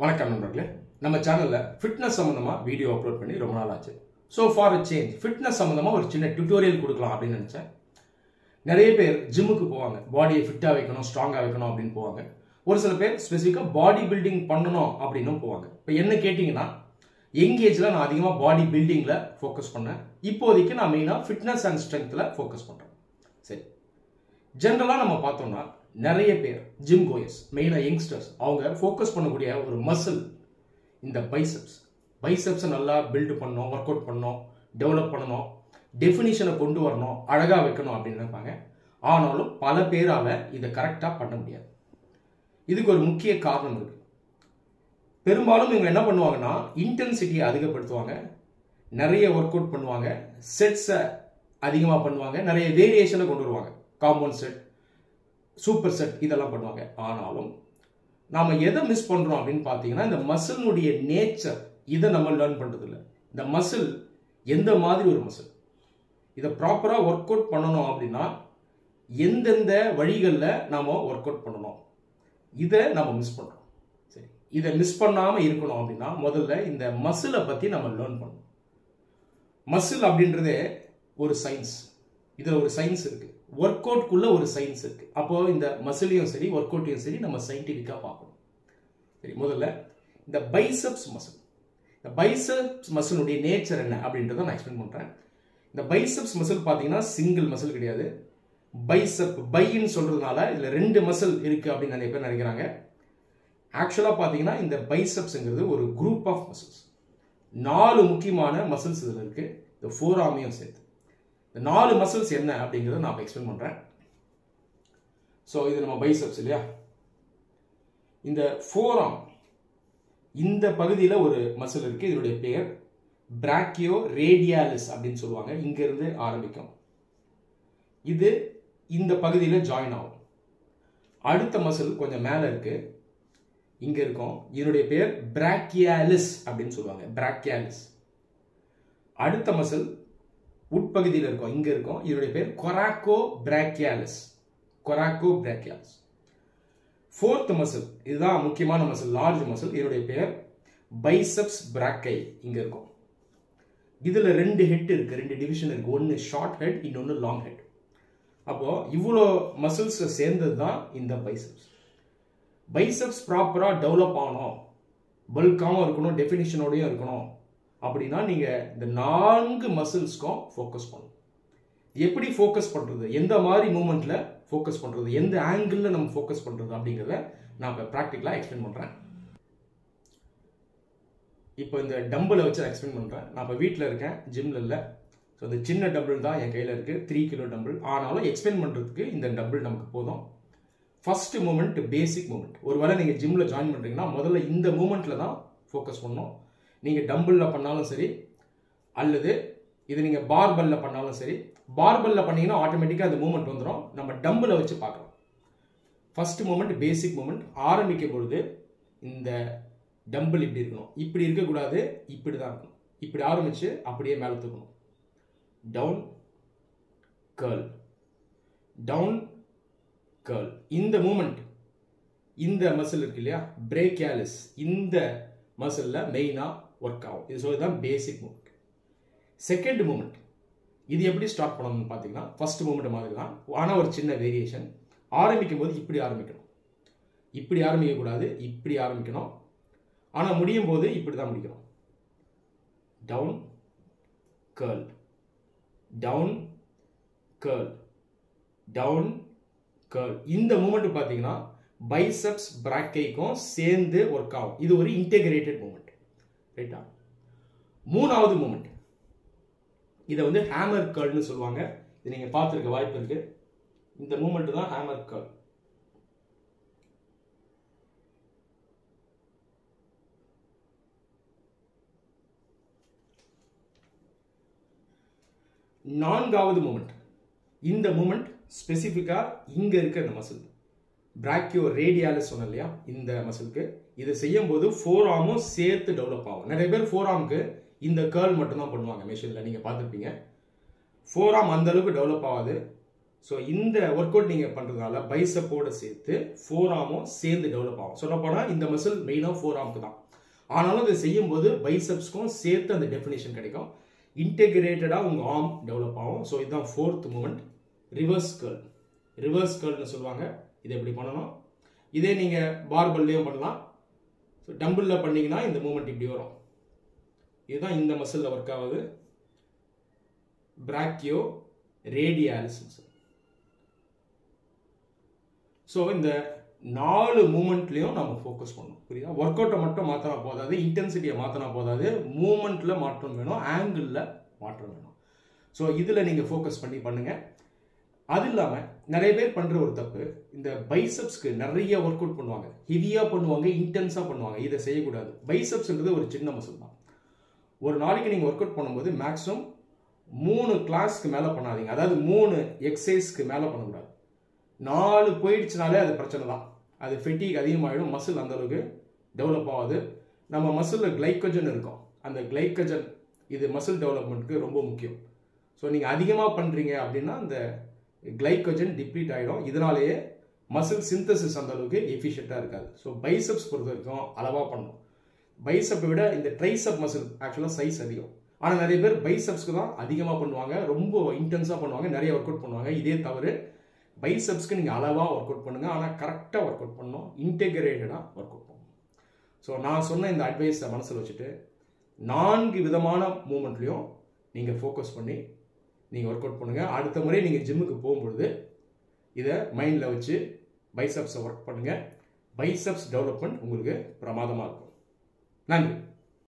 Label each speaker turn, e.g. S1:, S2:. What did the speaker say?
S1: வணக்கம் நண்பர்களே, நம்ம சேனல்ல ஃபிட்னஸ் சம்பந்தமா வீடியோ அப்லோட் பண்ணி ரொம்ப நாள் ஆச்சு. So for a change fitness சம்பந்தமா ஒரு சின்ன டியூட்டோரியல் கொடுக்கலாம் அப்படின்னு நினைச்சேன். நிறைய பேர் ஜிம்முக்கு போவாங்க, பாடியை ஃபிட்டா வைக்கணும், ஸ்ட்ராங்கா வைக்கணும் அப்படின்னு போவாங்க. ஒரு சில பேர் ஸ்பெசிஃபிக்கா பாடி பில்டிங் பண்ணணும் அப்படின்னும் போவாங்க. இப்போ என்ன கேட்டிங்கன்னா, யங் ஏஜ்ல நான் அதிகமாக பாடி பில்டிங்ல ஃபோக்கஸ் பண்ணேன். இப்போதைக்கு நான் மெயினாக ஃபிட்னஸ் அண்ட் ஸ்ட்ரென்த்ல ஃபோக்கஸ் பண்றேன். சரி, ஜென்ரலாக நம்ம பார்த்தோம்னா நிறைய பேர் ஜிம் கோயர்ஸ், மெயினாக யங்ஸ்டர்ஸ், அவங்க ஃபோக்கஸ் பண்ணக்கூடிய ஒரு மசில் இந்த பைசெப்ஸை நல்லா பில்டு பண்ணணும், ஒர்க் அவுட் பண்ணணும், டெவலப் பண்ணணும், டெஃபினிஷனை கொண்டு வரணும், அழகாக வைக்கணும் அப்படின்னு நினைப்பாங்க. ஆனாலும் பல பேரால் இதை கரெக்டாக பண்ண முடியாது. இதுக்கு ஒரு முக்கிய காரணம் இருக்கு. பெரும்பாலும் இவங்க என்ன பண்ணுவாங்கன்னா, இன்டென்சிட்டியை அதிகப்படுத்துவாங்க, நிறைய ஒர்க் அவுட் பண்ணுவாங்க, செட்ஸை அதிகமாக பண்ணுவாங்க, நிறைய வேரியேஷனை கொண்டு வருவாங்க, காம்பவுண்ட் செட், சூப்பர் செட், இதெல்லாம் பண்ணுவாங்க. ஆனாலும் நாம எதை மிஸ் பண்றோம் அப்படின்னு பார்த்தீங்கன்னா, இந்த மசிலுடைய நேச்சர், இதை நம்ம லேர்ன் பண்றது இல்லை. இந்த மசில் எந்த மாதிரி ஒரு மசில், இதை ப்ராப்பரா ஒர்க் அவுட் பண்ணணும் அப்படின்னா எந்தெந்த வழிகளில் நாம ஒர்க் அவுட் பண்ணணும், இதை நம்ம மிஸ் பண்றோம். சரி, இதை மிஸ் பண்ணாம இருக்கணும் அப்படின்னா முதல்ல இந்த மசிலை பத்தி நம்ம லேர்ன் பண்ணணும். மசில் அப்படின்றதே ஒரு சயின்ஸ். இதுல ஒரு சயின்ஸ் இருக்கு, ஒர்க் அவுட்குள்ள ஒரு சயின்ஸ் இருக்கு. அப்போ இந்த மசிலையும் சரி, ஒர்க் அவுட்டையும் சரி, நம்ம சயின்டிஃபிக்கா பார்க்கணும். சரி, முதல்ல இந்த பைசெப்ஸ் மசில், இந்த பைசெப்ஸ் மசிலுடைய நேச்சர் என்ன அப்படின்றத நான் எக்ஸ்பிளைன் பண்றேன். இந்த பைசெப்ஸ் மசில் பார்த்தீங்கன்னா சிங்கிள் மசில் கிடையாது. பைசெப், பைன்னு சொல்றதுனால இதுல ரெண்டு மசில் இருக்கு அப்படின்னு நிறைய பேர் நினைக்கிறாங்க. ஆக்சுவலா பார்த்தீங்கன்னா இந்த பைசெப்ஸ்ங்கிறது ஒரு குரூப் ஆஃப் மசில்ஸ். 4 முக்கியமான மசில்ஸ் இதுல இருக்கு, இந்த ஃபோர் ஆர்மையும் சேர்த்து. இந்த 4 மசில்ஸ் என்ன அப்படிங்கிறத நான் எக்ஸ்பிளைன் பண்றேன். ஸோ இது நம்ம பைசெப்ஸ் இல்லையா, இந்த ஃபோர் ஆர்ம், இந்த பகுதியில் ஒரு மசில் இருக்கு. இதனுடைய பேர் பிராக்கியோ ரேடியாலிஸ் அப்படின்னு சொல்லுவாங்க. இங்க இருந்து ஆரம்பிக்கும், இது இந்த பகுதியில் ஜாயின் ஆகும். அடுத்த மசில் கொஞ்சம் மேல இருக்கு, இங்க இருக்கும், இதனுடைய பேர் பிராக்கியாலிஸ் அப்படின்னு சொல்லுவாங்க, பிராக்கியாலிஸ். அடுத்த மசில் உட்பகுதியில் இருக்கும், இங்க இருக்கும், இதனுடைய பேர் கொராக்கோ பிராக்கியாலிஸ், கொராக்கோ பிராக்கியாலிஸ். ஃபோர்த் மசில், இதுதான் முக்கியமான மசில், லார்ஜ் மசில், இதனுடைய பேர் பைசெப்ஸ் பிராக்கை, இங்க இருக்கும். இதுல 2 ஹெட் இருக்கு, 2 டிவிஷன் இருக்கு, ஒன்னு ஷார்ட் ஹெட், இன்னொன்னு லாங் ஹெட். அப்போ இவ்வளோ மசில்ஸ் சேர்ந்தது தான் இந்த பைசெப்ஸ். பைசெப்ஸ் ப்ராப்பரா டெவலப் ஆகணும், பல்காவும் இருக்கணும், டெஃபினிஷனோடையும் இருக்கணும் அப்படின்னா நீங்க இந்த 4 மசில்ஸ்க்கும் ஃபோக்கஸ் பண்ணணும். எப்படி ஃபோக்கஸ் பண்றது, எந்த மாதிரி மூவ்மெண்ட்ல ஃபோக்கஸ் பண்றது, எந்த ஆங்கிள் நம்ம ஃபோக்கஸ் பண்றது அப்படிங்கிறத நான் இப்போ ப்ராக்டிக்கலா எக்ஸ்பிளைன் பண்றேன். இப்போ இந்த டம்பிளை வச்சு எக்ஸ்பிளைன் பண்றேன். நான் இப்போ வீட்டில் இருக்கேன், ஜிம்ல இல்லை. ஸோ இந்த சின்ன டம்பிள் தான் என் கையில் இருக்கு, 3 கிலோ டம்பிள். ஆனாலும் எக்ஸ்பிளைன் பண்றதுக்கு இந்த டம்பிள் நமக்கு போதும். ஃபர்ஸ்ட் மூமெண்ட் பேசிக் மூமெண்ட். ஒருவேளை நீங்க ஜிம்ல ஜாயின் பண்றீங்கன்னா முதல்ல இந்த மூமெண்ட்ல தான் ஃபோக்கஸ் பண்ணணும். நீங்க டம்பிள்ல பண்ணாலும் சரி, அல்லது இது நீங்க பார்பல்ல பண்ணாலும் சரி. பார்பல்ல பண்ணீங்கன்னா ஆட்டோமேட்டிக்கா அந்த மூமெண்ட் வந்துடும். நம்ம டம்பிளை வச்சு பார்க்கலாம். ஃபர்ஸ்ட் மூமெண்ட் பேசிக் மூமெண்ட். ஆரம்பிக்கும் பொழுது இந்த டம்பிள் இப்படி இருக்கணும், இப்படி இருக்கக்கூடாது, இப்படி தான் இருக்கணும். இப்படி ஆரம்பிச்சு அப்படியே மேலே தூக்கணும். Down curl, down curl. இந்த மூமெண்ட், இந்த மசில் இருக்கு இல்லையா, பிரேக்கியாலிஸ், இந்த மசில்ல மெயினா ஒர்க் ஆகும். இது சொல்லிதான் பேசிக் மூமெண்ட். செகண்ட் மூமெண்ட், இது எப்படி ஸ்டார்ட் பண்ணணும்னு பார்த்தீங்கன்னா ஃபர்ஸ்ட் மூமெண்ட் மாதிரி தான், ஆனால் ஒரு சின்ன வேரியேஷன். ஆரம்பிக்கும் போது இப்படி ஆரம்பிக்கணும், இப்படி ஆரம்பிக்கக்கூடாது, இப்படி ஆரம்பிக்கணும். ஆனால் முடியும் போது இப்படி தான் முடிக்கணும். Down curl, down curl, down curl. இந்த மூமெண்ட் பார்த்தீங்கன்னா பைசெப்ஸ் பிராக்கைக்கும் சேர்ந்து ஒர்க் ஆகும். இது ஒரு இன்டெகிரேட்டட் மூமெண்ட், ரைட்டா? மூணாவது மூமெண்ட், இதை வந்து ஹேமர் கர்ல்னு சொல்லுவாங்க. இது நீங்க பார்த்துருக்க வாய்ப்பு இருக்கு. இந்த மூமெண்ட் தான் ஹேமர் கர்ல். நான்காவது மூமெண்ட், இந்த மூமெண்ட் ஸ்பெசிஃபிக்கா இங்க இருக்க இந்த மசில் பிராக்கியோ ரேடியாலிஸ் சொன்ன இல்லையா, இந்த மசிலுக்கு இதை செய்யும் போது ஃபோர் ஆர்மும் சேர்த்து டெவலப் ஆகும். நிறைய பேர் ஃபோர் ஆர்முக்கு இந்த கர்ல் மட்டும் தான் பண்ணுவாங்க மெஷின்ல, நீங்க பார்த்துருப்பீங்க. ஃபோர் ஆர்ம் அந்த அளவுக்கு டெவலப் ஆகாது. ஸோ இந்த ஒர்க் அவுட் நீங்கள் பண்ணுறதுனால பைசப்போட சேர்த்து ஃபோர் ஆர்மும் சேர்ந்து டெவலப் ஆகும். சொல்லப்போனால் இந்த மசில் மெயினாக ஃபோர் ஆர்முக்கு தான். ஆனாலும் அதை செய்யும்போது பைசப்ஸ்க்கும் சேர்த்து அந்த டெஃபினேஷன் கிடைக்கும். இன்டெகிரேட்டடாக உங்கள் ஆர்ம் டெவலப் ஆகும். ஸோ இதுதான் fourth movement, reverse curl. Reverse கர்ல்னு சொல்லுவாங்க. இதை எப்படி பண்ணணும், இதே நீங்கள் பார்பல்லையும் பண்ணலாம். ஸோ டம்பிளில் பண்ணிங்கன்னா இந்த மூமெண்ட் இப்படி வரும். இதுதான் இந்த மசிலில் ஒர்க் ஆகுது, பிராக்கியோ ரேடியாலிஸ் மசில். ஸோ இந்த 4 மூமெண்ட்லையும் நம்ம ஃபோக்கஸ் பண்ணணும். புரியுதா? ஒர்க் அவுட்டை மட்டும் மாற்றினா போதாது, இன்டென்சிட்டியை மாற்றினா போதாது, மூமெண்ட்டில் மாற்றம் வேணும், ஆங்கிளில் மாற்றம் வேணும். ஸோ இதில் நீங்கள் ஃபோக்கஸ் பண்ணி பண்ணுங்கள். அது இல்லாமல் நிறைய பேர் பண்ணுற ஒரு தப்பு, இந்த பைசப்ஸ்க்கு நிறைய ஒர்க் அவுட் பண்ணுவாங்க, ஹெவியாக பண்ணுவாங்க, இன்டென்ஸாக பண்ணுவாங்க. இதை செய்யக்கூடாது. பைசப்ஸ்ன்றது ஒரு சின்ன மசில் தான். ஒரு நாளைக்கு நீங்கள் ஒர்க் அவுட் பண்ணும்போது மேக்ஸிமம் 3 கிளாஸ்க்கு மேலே பண்ணாதீங்க. அதாவது 3 எக்ஸசைஸ்க்கு மேலே பண்ணக்கூடாது. 4 போயிடுச்சுனாலே அது பிரச்சனை தான். அது ஃபெட்டிக் அதிகமாகிடும், மசில் அந்தளவுக்கு டெவலப் ஆகாது. நம்ம மசிலில் கிளைக்கோஜன் இருக்கும், அந்த கிளைக்கோஜன் இது மசில் டெவலப்மெண்ட்டுக்கு ரொம்ப முக்கியம். ஸோ நீங்கள் அதிகமாக பண்ணுறீங்க அப்படின்னா அந்த கிளைக்கோஜன் டிப்ளீட் ஆகிடும். இதனாலேயே மசில் சிந்தசிஸ் அந்தளவுக்கு எஃபிஷியண்ட்டாக இருக்காது. ஸோ பைசப்ஸ் பொறுத்த வரைக்கும் அளவாக பண்ணணும். பைசப்பை விட இந்த ட்ரைசப் மசில் ஆக்சுவலாக சைஸ் அதிகம். ஆனால் நிறைய பேர் பைசப்ஸ்க்கு தான் அதிகமாக பண்ணுவாங்க, ரொம்ப இன்டென்ஸாக பண்ணுவாங்க, நிறைய ஒர்க் அவுட் பண்ணுவாங்க. இதே தவிர பைசப்ஸ்க்கு நீங்கள் அளவாக ஒர்க் அவுட் பண்ணுங்கள், ஆனால் கரெக்டாக ஒர்க் அவுட் பண்ணணும், இன்டெகிரேட்டடாக ஒர்க் அவுட் பண்ணணும். ஸோ நான் சொன்ன இந்த அட்வைஸை மனசில் வச்சுட்டு 4 விதமான மூமெண்ட்லையும் நீங்கள் ஃபோக்கஸ் பண்ணி நீங்கள் ஒர்க் அவுட் பண்ணுங்கள். அடுத்த முறை நீங்கள் ஜிம்முக்கு போகும்பொழுது இதை மைண்டில் வச்சு பைசப்ஸை ஒர்க் பண்ணுங்கள். பைசப்ஸ் டெவலப்மெண்ட் உங்களுக்கு பிரமாதமாக இருக்கும். நன்றி.